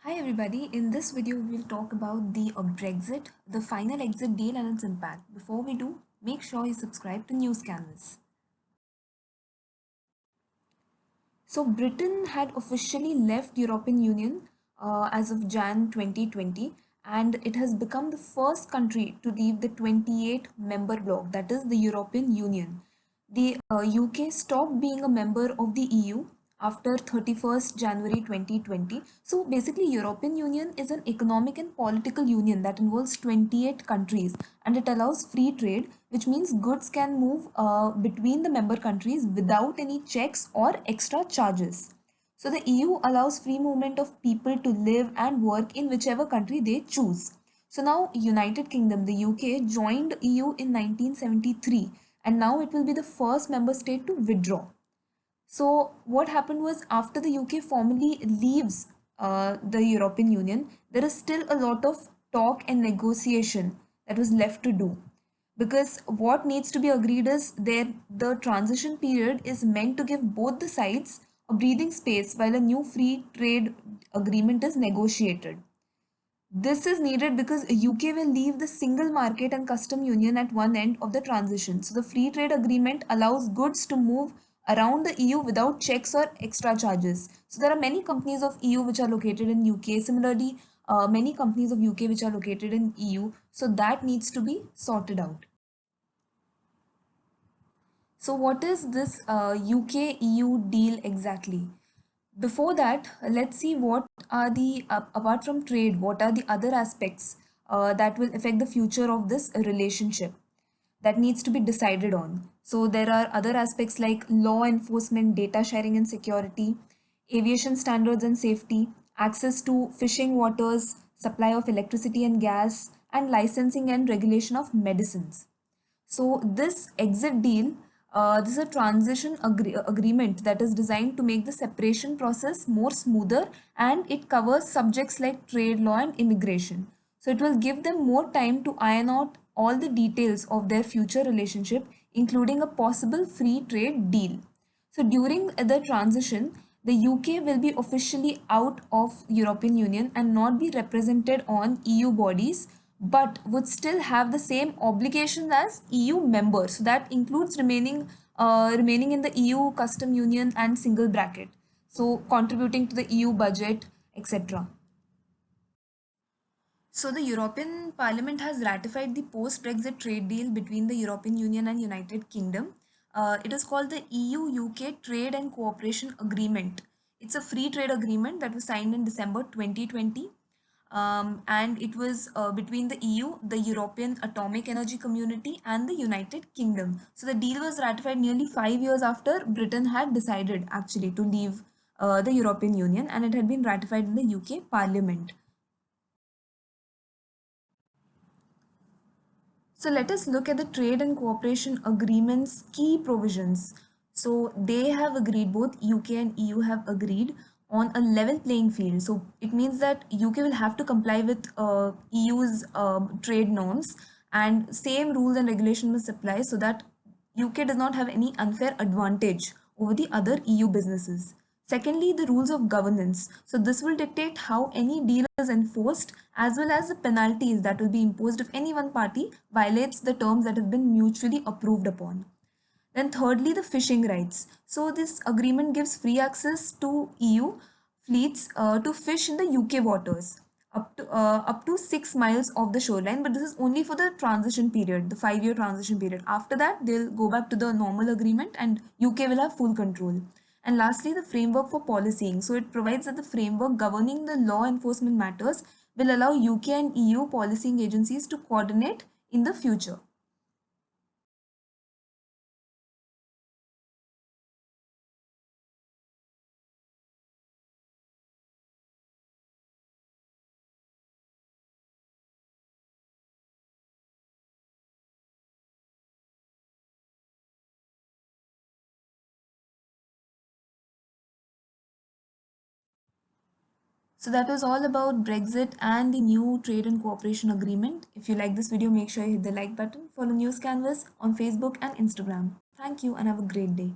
Hi everybody, in this video we will talk about the Brexit, the final exit deal and its impact. Before we do, make sure you subscribe to News Canvas. So Britain had officially left European Union as of Jan 2020 and it has become the first country to leave the 28 member bloc, that is the European Union. The UK stopped being a member of the EU after 31st January 2020. So basically European Union is an economic and political union that involves 28 countries and it allows free trade, which means goods can move between the member countries without any checks or extra charges. So the EU allows free movement of people to live and work in whichever country they choose. So now United Kingdom, the UK, joined EU in 1973 and now it will be the first member state to withdraw. So what happened was after the UK formally leaves the European Union, there is still a lot of talk and negotiation that was left to do. Because what needs to be agreed is the transition period is meant to give both the sides a breathing space while a new free trade agreement is negotiated. This is needed because UK will leave the single market and custom union at one end of the transition. So the free trade agreement allows goods to move around the EU without checks or extra charges. So there are many companies of EU which are located in UK. Similarly, many companies of UK which are located in EU. So that needs to be sorted out. So what is this UK EU deal exactly? Before that, let's see what are the, apart from trade, what are the other aspects that will affect the future of this relationship that needs to be decided on. So there are other aspects like law enforcement, data sharing and security, aviation standards and safety, access to fishing waters, supply of electricity and gas, and licensing and regulation of medicines. So this exit deal, this is a transition agreement that is designed to make the separation process more smoother and it covers subjects like trade law and immigration. So it will give them more time to iron out all the details of their future relationship, including a possible free trade deal. So during the transition, the UK will be officially out of European Union and not be represented on EU bodies, but would still have the same obligations as EU members. So that includes remaining in the EU custom union and single bracket. So contributing to the EU budget, etc. So the European Parliament has ratified the post-Brexit trade deal between the European Union and United Kingdom. It is called the EU-UK Trade and Cooperation Agreement. It's a free trade agreement that was signed in December 2020. And it was between the EU, the European Atomic Energy Community, and the United Kingdom. So the deal was ratified nearly 5 years after Britain had decided actually to leave the European Union, and it had been ratified in the UK Parliament. So let us look at the trade and cooperation agreement's key provisions. So they have agreed, both UK and EU have agreed on a level playing field. So it means that UK will have to comply with EU's trade norms and same rules and regulation must apply so that UK does not have any unfair advantage over the other EU businesses. Secondly, the rules of governance. So this will dictate how any deal is enforced as well as the penalties that will be imposed if any one party violates the terms that have been mutually approved upon. Then thirdly, the fishing rights. So this agreement gives free access to EU fleets to fish in the UK waters up to 6 miles of the shoreline, but this is only for the transition period, the 5-year transition period. After that, they'll go back to the normal agreement and UK will have full control. And lastly, the framework for policying. So it provides that the framework governing the law enforcement matters will allow UK and EU policing agencies to coordinate in the future. So that was all about Brexit and the new trade and cooperation agreement. If you like this video, make sure you hit the like button. Follow News Canvas on Facebook and Instagram. Thank you and have a great day.